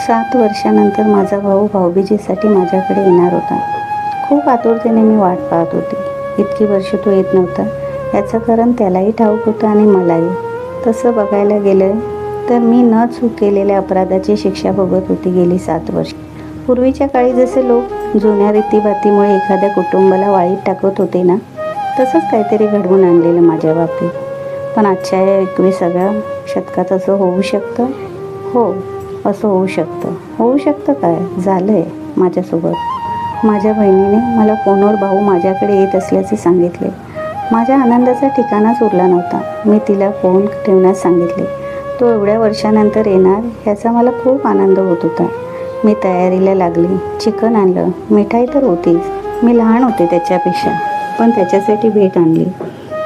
7 वर्षानंतर माझा भाऊ भाऊबीजेसाठी माझ्याकडे येणार होता. खूप आतुरतेने मी वाट पाहत होती. इतकी वर्ष तो येत नव्हता याचं कारण त्यालाही ठाऊक होतं आणि मलाही. तसं बघायला गेलं तर मी न चूक केलेल्या अपराधाची शिक्षा भोगत होती गेली 7 वर्ष. पूर्वीच्या काळी जसे लोक जुन्या रीतीभातीमुळे एखाद्या कुटुंबाला वाळीत टाकत होते ना, तसंच काहीतरी घडवून आणलेलं माझ्या बाबतीत. पण आजच्या या 21व्या शतकात असं होऊ शकतं? हो, असं होऊ शकतं. होऊ शकतं काय? झालं आहे माझ्यासोबत. माझ्या बहिणीने मला फोनवर भाऊ माझ्याकडे येत असल्याचे सांगितले. माझ्या आनंदाचा ठिकाणाच उरला नव्हता. मी तिला फोन ठेवण्यास सांगितले. तो एवढ्या वर्षानंतर येणार ह्याचा मला खूप आनंद होत होता. मी तयारीला लागली. चिकन आणलं, मिठाई तर होतीच. मी लहान होते त्याच्यापेक्षा, पण त्याच्यासाठी भेट आणली.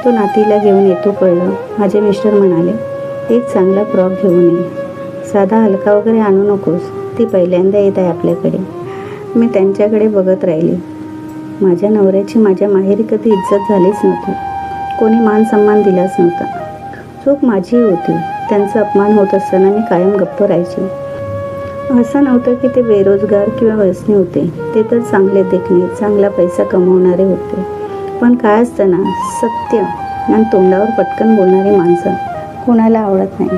तो नातीला घेऊन येतो कळलं. माझे मिस्टर म्हणाले, एक चांगला फ्रॉक घेऊन ये. साधा हलका वगैरे आणू नकोस. ती पहिल्यांदा येत आहे आपल्याकडे. मी त्यांच्याकडे बघत राहिली. माझ्या नवऱ्याची माझ्या माहेरी कधी इज्जत झालीच नव्हती. कोणी मान सन्मान दिलाच नव्हता. चूक माझी होती. त्यांचा अपमान होत असताना मी कायम गप्प राहायची. असं नव्हतं की ते बेरोजगार किंवा व्यसनी होते. ते तर चांगले देखणे, चांगला पैसा कमवणारे होते. पण काय असतं ना, सत्य आणि तोंडावर पटकन बोलणारी माणसं कोणाला आवडत नाही.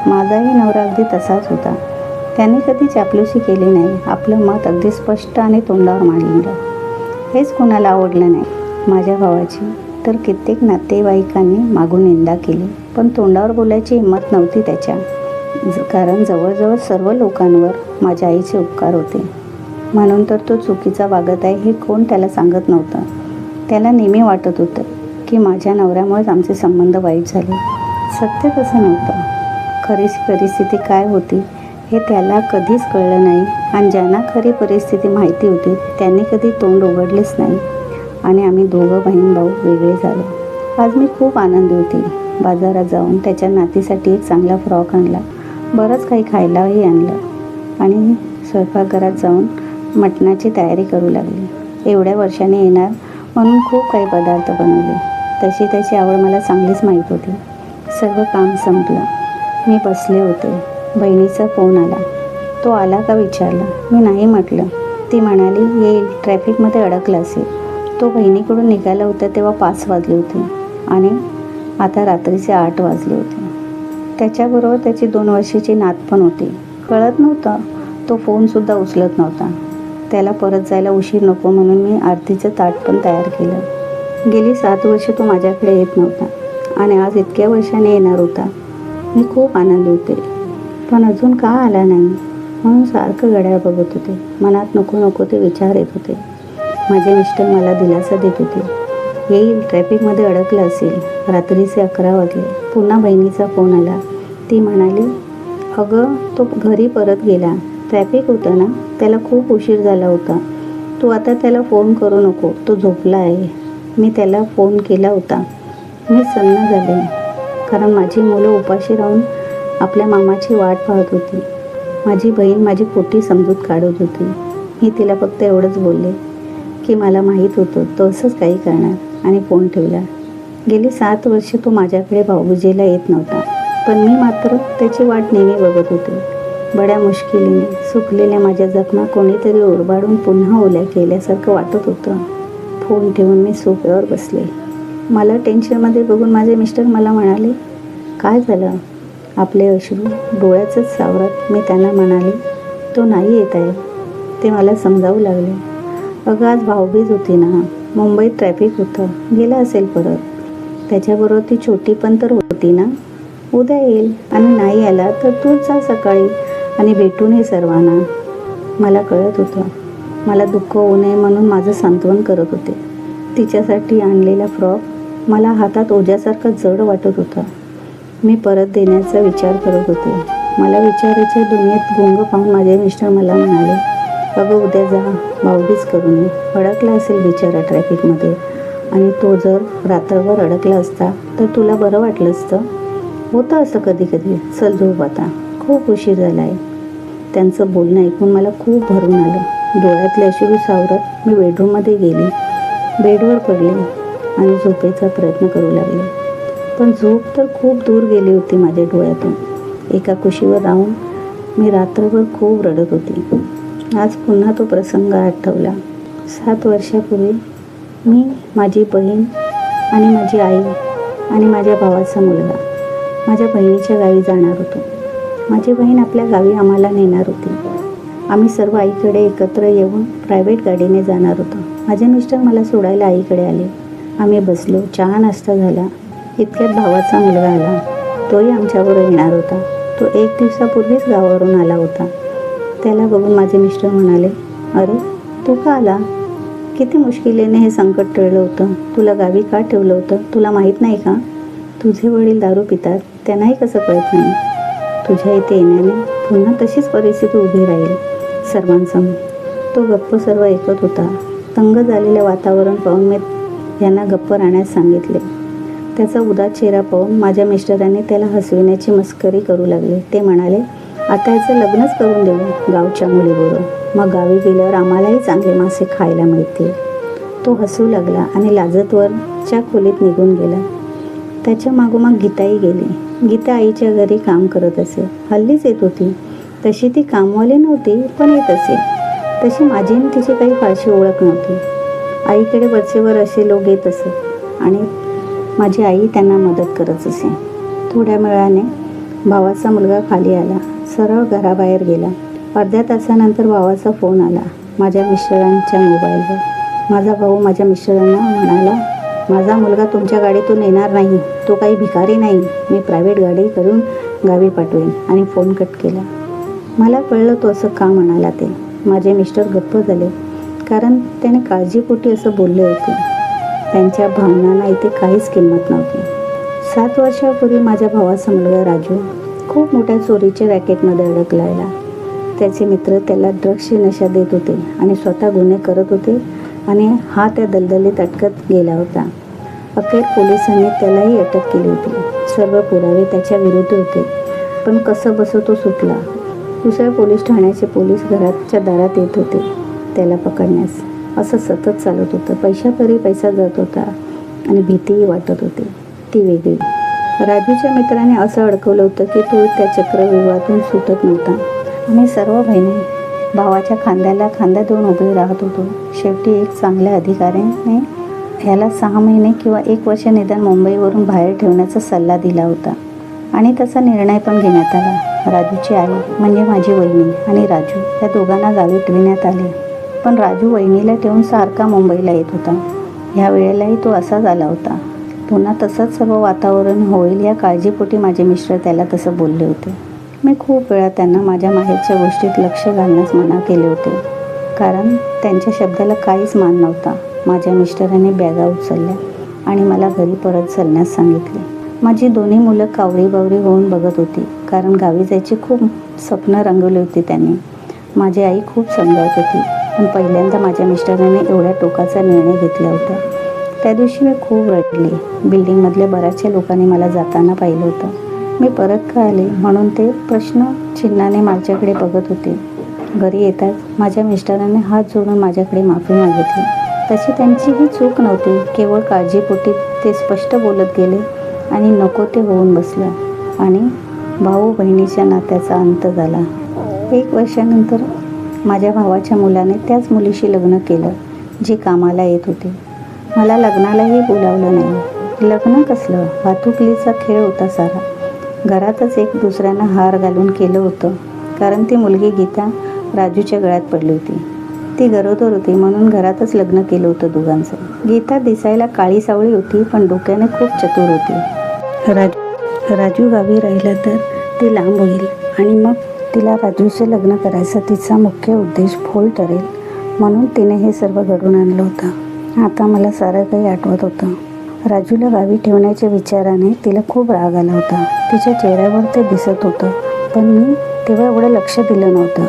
माझाही नवरा अगदी तसाच होता. त्याने कधी चापलूसी केली नाही. आपलं मत अगदी स्पष्ट आणि तोंडावर मांडलं. हेच कोणाला आवडलं नाही. माझ्या भावाची तर कित्येक नातेवाईकांनी मागून निंदा केली, पण तोंडावर बोलायची हिंमत नव्हती त्याच्या. कारण जवळजवळ सर्व लोकांवर माझ्या आईचे उपकार होते. म्हणून तर तो चुकीचा वागत आहे हे कोण त्याला सांगत नव्हतं. त्याला नेहमी वाटत होतं की माझ्या नवऱ्यामुळेच आमचे संबंध वाईट झाले. सत्य तसं नव्हतं. खरी परिस्थिती काय होती हे त्याला कधीच कळलं नाही. आणि ज्यांना खरी परिस्थिती माहिती होती त्यांनी कधी तोंड उघडलेच नाही. आणि आम्ही दोघं बहीण भाऊ वेगळे झालो. आज मी खूप आनंदी होती. बाजारात जाऊन त्याच्या नातीसाठी एक चांगला फ्रॉक आणला. बरंच काही खायलाही आणलं आणि स्वयंपाकघरात जाऊन मटणाची तयारी करू लागली. एवढ्या वर्षाने येणार म्हणून खूप काही पदार्थ बनवले. तशी त्याची आवड मला चांगलीच माहीत होती. सर्व काम संपलं. मी बसले होते. बहिणीचा फोन आला. तो आला का विचारला. मी नाही म्हटलं. ती म्हणाली येईल, ट्रॅफिकमध्ये अडकला असेल. तो बहिणीकडून निघाला होता तेव्हा 5 वाजले होते आणि आता रात्रीचे 8 वाजले होते. त्याच्याबरोबर त्याची 2 वर्षाची नात पण होती. कळत नव्हतं. तो फोनसुद्धा उचलत नव्हता. त्याला परत जायला उशीर नको म्हणून मी आरतीचं ताट पण तयार केलं. गेली 7 वर्ष तो माझ्याकडे येत नव्हता आणि आज इतक्या वर्षाने येणार होता. मी खूप आनंदी होते. पण अजून का आला नाही म्हणून सारखं घड्याळ बघत होते. मनात नको नको ते विचार येत होते. माझे मिस्टर मला दिलासा देत होते. येईल, ट्रॅफिकमध्ये अडकलं असेल. रात्रीचे 11 वाजले. पुन्हा बहिणीचा फोन आला. ती म्हणाली अगं तो घरी परत गेला. ट्रॅफिक होतं ना, त्याला खूप उशीर झाला होता. तू आता त्याला फोन करू नको, तो झोपला आहे. मी त्याला फोन केला होता. मी सन्न झाले कारण माझी मुलं उपाशी राहून आपल्या मामाची वाट पाहत होती. माझी बहीण माझी खोटी समजूत काढत होती. मी तिला फक्त एवढंच बोलले की मला माहीत होतं तो असंच काही करणार आणि फोन ठेवला. गेली 7 वर्ष तो माझ्याकडे भाऊबीजेला येत नव्हता. पण मी मात्र त्याची वाट नेहमी बघत होते. बड्या मुश्किलीने सुकलेल्या माझ्या जखमा कोणीतरी ओरबाडून पुन्हा ओल्या केल्यासारखं वाटत होतं. फोन ठेवून मी सोफ्यावर बसले. मला टेन्शनमध्ये बघून माझे मिस्टर मला म्हणाले काय झालं. आपले अश्रू डोळ्याचंच सावरत मी त्यांना म्हणाले तो नाही येत आहे. ते मला समजावू लागले. अगं आज भाऊबीज होती ना, मुंबईत ट्रॅफिक होतं, गेला असेल परत. त्याच्याबरोबर ती छोटी पण तर होती ना. उद्या येईल आणि नाही आला तर तूच जा सकाळी आणि भेटून ये सर्वांना. मला कळत होतं मला दुःख होऊ नये म्हणून माझं सांत्वन करत होते. तिच्यासाठी आणलेला फ्रॉक मला हातात ओझ्यासारखा जड वाटत होता. मी परत देण्याचा विचार करत होते. मला विचाराच्या दुनियेत गुंग पाहून माझे मिस्टर मला म्हणाले अगं उद्या जा, भाऊबीज करून ये. अडकला असेल बिचारा ट्रॅफिकमध्ये आणि तो जर रात्रभर अडकला असता तर तुला बरं वाटलं असतं. होतं असं कधी कधी. चल झोप आता, खूप उशीर झाला आहे. त्यांचं बोलणं ऐकून मला खूप भरून आलं. डोळ्यातले अश्रू सावरत मी बेडरूममध्ये गेले. बेडवर पडले आणि झोपेचा प्रयत्न करू लागले. पण झोप तर खूप दूर गेली होती माझ्या डोळ्यातून. एका कुशीवर राहून मी रात्रभर खूप रडत होती. आज पुन्हा तो प्रसंग आठवला. 7 वर्षापूर्वी मी, माझी बहीण आणि माझी आई आणि माझ्या भावाचा मुलगा माझ्या बहिणीच्या गावी जाणार होतो. माझी बहीण आपल्या गावी आम्हाला नेणार होती. आम्ही सर्व आईकडे एकत्र येऊन प्रायव्हेट गाडीने जाणार होतो. माझे मिस्टर मला सोडायला आईकडे आले. आम्ही बसलो. चहा नाश्ता झाला. इतक्यात भावाचा मुलगा आला. तोही आमच्याबरोबर येणार होता. तो 1 दिवसापूर्वीच गावावरून आला होता. त्याला बघून माझे मिस्टर म्हणाले, अरे तू का आला? किती मुश्किलीने हे संकट टळलं होतं. तुला गावी का ठेवलं होतं? तुला माहीत नाही का? तुझे वडील दारू पितात. त्यांनाही कसं कळत नाही? तुझ्या इथे येण्याने पुन्हा तशीच परिस्थिती उभी राहील सर्वांसमोर. तो गप्प सर्व ऐकत होता. तंग झालेलं वातावरण पाहून मी यांना गप्प राहण्यास सांगितले. त्याचा उदास चेहरा पाहून माझ्या मिस्टरांनी त्याला हसविण्याची मस्करी करू लागले. ते म्हणाले, आता याचं लग्नच करून देऊ गावच्या मुलीबरोबर. मग गावी गेल्यावर आम्हालाही चांगले मासे खायला मिळतील. तो हसू लागला आणि लाजतवरच्या खोलीत निघून गेला. त्याच्या मागोमाग गीताही गेली. गीता आईच्या घरी काम करत असे. हल्लीच येत होती. तशी ती कामवाली नव्हती, पण येत असे. तशी माझी आणि तिची काही फारशी ओळख नव्हती. आईकडे वरचेवर असे लोक येत असत आणि माझी आई त्यांना मदत करत असे. थोड्या वेळाने भावाचा मुलगा खाली आला. सरळ घराबाहेर गेला. अर्ध्या तासानंतर भावाचा फोन आला माझ्या मिस्टरांच्या मोबाईलवर. माझा भाऊ माझ्या मिस्टरांना म्हणाला, माझा मुलगा तुमच्या गाडीतून येणार नाही. तो काही भिकारी नाही. मी प्रायव्हेट गाडी करून गावी पाठवेन. आणि फोन कट केला. मला कळलं तो असं का म्हणाला ते. माझे मिस्टर गप्प झाले, कारण त्याने काळजीपोटी असं बोलले होते. त्यांच्या भावनांना इथे काहीच किंमत नव्हती. 7 वर्षापूर्वी माझ्या भावाचा मुलगा राजू खूप मोठ्या चोरीच्या रॅकेटमध्ये अडकलेला. त्याचे मित्र त्याला ड्रग्सची नशा देत होते आणि स्वतः गुन्हे करत होते आणि हा त्या दलदलीत अटकत गेला होता. अखेर पोलिसांनी त्यालाही अटक केली होती. सर्व पुरावे त्याच्या विरुद्ध होते, पण कसं बसं तो सुटला. दुसऱ्या पोलीस ठाण्याचे पोलीस घराच्या दारात येत होते त्याला पकडण्यास. असं सतत चालत होतं. पैशापरी पैसा जात होता आणि भीतीही वाटत होती, ती वेगळी. राजूच्या मित्राने असं अडकवलं होतं की तो त्या चक्रव्यूहातून सुटत नव्हता. आम्ही सर्व बहिणी भावाच्या खांद्याला खांदा देऊन उभे राहत होतो. शेवटी एक चांगल्या अधिकाऱ्याने ह्याला 6 महिने किंवा 1 वर्ष निदान मुंबईवरून बाहेर ठेवण्याचा सल्ला दिला होता आणि तसा निर्णय पण घेण्यात आला. राजूची आई म्हणजे माझी वहिनी आणि राजू या दोघांना गावी ठेवण्यात आले. पण राजू वहिनीला ठेवून सारखा मुंबईला येत होता. ह्या वेळेलाही तो असाच आला होता. पुन्हा तसंच सर्व वातावरण होईल या काळजीपोटी माझे मिस्टर त्याला तसं बोलले होते. मी खूप वेळा त्यांना माझ्या माहेरच्या गोष्टीत लक्ष घालण्यास मना केले होते, कारण त्यांच्या शब्दाला काहीच मान नव्हता. माझ्या मिस्टरांनी बॅगा उचलल्या आणि मला घरी परत चालण्यास सांगितले. माझी दोन्ही मुलं कावरी-बावरी होऊन बघत होती, कारण गावी जायची खूप स्वप्न रंगवली होती त्यांनी. माझी आई खूप समजावत होती, पण पहिल्यांदा माझ्या मिस्टरांनी एवढ्या टोकाचा निर्णय घेतला होता. त्या दिवशी मी खूप रडले. बिल्डिंगमधल्या बऱ्याचशा लोकांनी मला जाताना पाहिलं होतं. मी परत का आले म्हणून ते प्रश्न चिन्हाने माझ्याकडे बघत होते. घरी येताच माझ्या मिस्टरांनी हात जोडून माझ्याकडे माफी मागितली. तशी त्यांचीही चूक नव्हती, केवळ काळजीपोटी ते स्पष्ट बोलत गेले आणि नको ते होऊन बसलं आणि भाऊ बहिणीच्या नात्याचा अंत झाला. 1 वर्षानंतर माझ्या भावाच्या मुलाने त्याच मुलीशी लग्न केलं जी कामाला येत होती. मला लग्नालाही बोलावलं नाही. लग्न कसलं, वाहतुकीचा खेळ होता सारा. घरातच एक दुसऱ्यांना हार घालून केलं होतं, कारण ती मुलगी गीता राजूच्या गळ्यात पडली होती. ती गरोदर होती म्हणून घरातच लग्न केलं होतं दोघांचं. गीता दिसायला काळी सावळी होती, पण डोक्याने खूप चतुर होती. राजू गावी राहिला तर ती लांब होईल आणि मग तिला राजूचे लग्न करायचा तिचा मुख्य उद्देश फोल ठरेल, म्हणून तिने हे सर्व घडवून आणलं होतं. आता मला सारं काही आठवत होतं. राजूला गावी ठेवण्याच्या विचाराने तिला खूप राग आला होता. तिच्या चेहऱ्यावर ते दिसत होतं, पण मी तेव्हा एवढं लक्ष दिलं नव्हतं.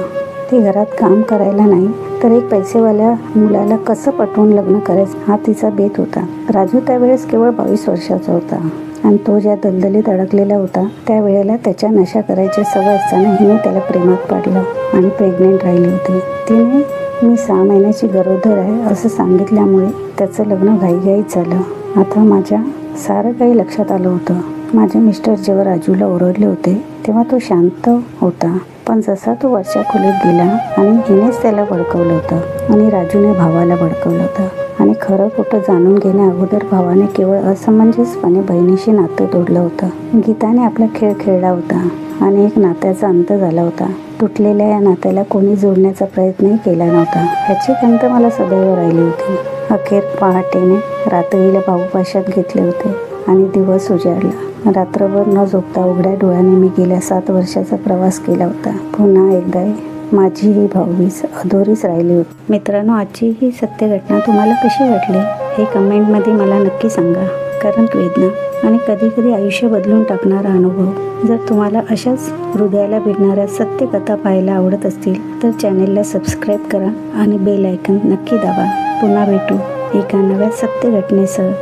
ती घरात काम करायला नाही तर एक पैसेवाल्या मुलाला कसं पटवून लग्न करायचं हा तिचा बेत होता. राजू त्यावेळेस केवळ 22 वर्षाचा होता आणि तो ज्या दलदलीत अडकलेला होता त्यावेळेला त्याच्या नशा करायच्या सवय असताना हिने त्याला प्रेमात पाडलं आणि प्रेग्नेंट राहिली होती. तिने मी 6 महिन्याची गरोदर आहे असं सांगितल्यामुळे त्याचं लग्न घाईघाईत झालं. आता माझ्या सारं काही लक्षात आलं होतं. माझे मिस्टर जेव्हा राजूला ओरडले होते तेव्हा तो शांत होता, पण जसा तो वरच्या खोलीत गेला आणि हिनेच त्याला भडकवलं होतं आणि राजूने भावाला भडकवलं होतं आणि खरं खोटं जाणून घेण्या अगोदर भावाने केवळ असमंजसपणे बहिणीशी नातं तोडलं होतं. गीताने आपला खेळ खेळला होता आणि एक नात्याचा अंत झाला होता. तुटलेल्या या नात्याला कोणी जोडण्याचा प्रयत्नही केला नव्हता. ह्याची खंत मला सदैव राहिली होती. अखेर पहाटेने रात्रीला भाऊपाशात घेतले होते आणि दिवस उजाडला. रात्रभर न झोपता उघड्या डोळ्याने मी गेल्या 7 वर्षाचा प्रवास केला होता. पुन्हा एकदा माझी ही भाऊबीज अधोरीच राहिली होती. मित्रांनो, आजची ही सत्य घटना तुम्हाला कशी वाटली हे कमेंटमध्ये मला नक्की सांगा. कारण वेदना आणि कधीकधी आयुष्य बदलून टाकणारा अनुभव. जर तुम्हाला अशाच हृदयाला भिडणाऱ्या सत्य कथा पाहायला आवडत असतील तर चॅनेलला सबस्क्राईब करा आणि बेल आयकॉन नक्की दाबा. पुन्हा भेटू एका नव्या सत्य घटनेसह.